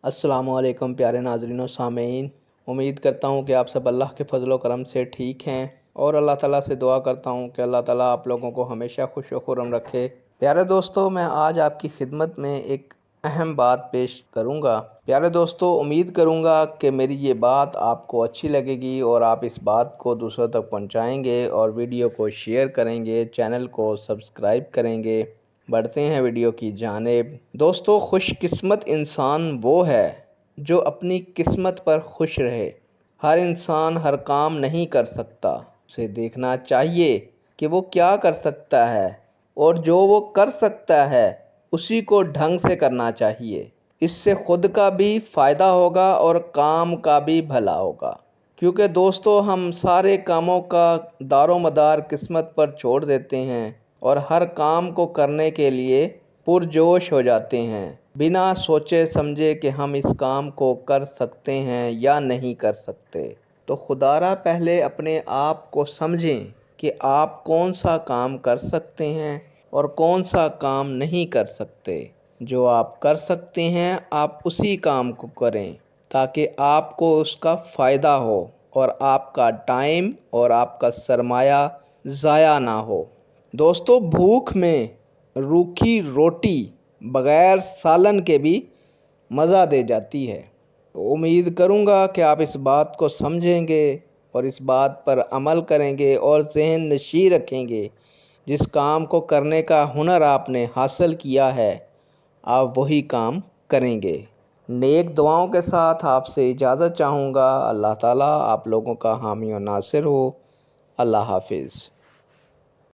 السلام علیکم پیارے ناظرین و سامعین، امید کرتا ہوں کہ آپ سب اللہ کے فضل و کرم سے ٹھیک ہیں، اور اللہ تعالیٰ سے دعا کرتا ہوں کہ اللہ تعالیٰ آپ لوگوں کو ہمیشہ خوش و خرم رکھے۔ پیارے دوستو، میں آج آپ کی خدمت میں ایک اہم بات پیش کروں گا۔ پیارے دوستو، امید کروں گا کہ میری یہ بات آپ کو اچھی لگے گی اور آپ اس بات کو دوسروں تک پہنچائیں گے اور ویڈیو کو شیئر کریں گے، چینل کو سبسکرائب کریں گے۔ بڑھتے ہیں ویڈیو کی جانب۔ دوستو، خوش قسمت انسان وہ ہے جو اپنی قسمت پر خوش رہے۔ ہر انسان ہر کام نہیں کر سکتا، اسے دیکھنا چاہیے کہ وہ کیا کر سکتا ہے، اور جو وہ کر سکتا ہے اسی کو ڈھنگ سے کرنا چاہیے۔ اس سے خود کا بھی فائدہ ہوگا اور کام کا بھی بھلا ہوگا، کیونکہ دوستو ہم سارے کاموں کا دار و مدار قسمت پر چھوڑ دیتے ہیں اور ہر کام کو کرنے کے لیے پرجوش ہو جاتے ہیں، بنا سوچے سمجھے کہ ہم اس کام کو کر سکتے ہیں یا نہیں کر سکتے۔ تو خدا را پہلے اپنے آپ کو سمجھیں کہ آپ کون سا کام کر سکتے ہیں اور کون سا کام نہیں کر سکتے۔ جو آپ کر سکتے ہیں آپ اسی کام کو کریں، تاکہ آپ کو اس کا فائدہ ہو اور آپ کا ٹائم اور آپ کا سرمایہ ضائع نہ ہو۔ دوستو، بھوک میں روکھی روٹی بغیر سالن کے بھی مزہ دے جاتی ہے۔ امید کروں گا کہ آپ اس بات کو سمجھیں گے اور اس بات پر عمل کریں گے اور ذہن نشین رکھیں گے۔ جس کام کو کرنے کا ہنر آپ نے حاصل کیا ہے، آپ وہی کام کریں گے۔ نیک دعاؤں کے ساتھ آپ سے اجازت چاہوں گا۔ اللہ تعالیٰ آپ لوگوں کا حامی و ناصر ہو۔ اللہ حافظ۔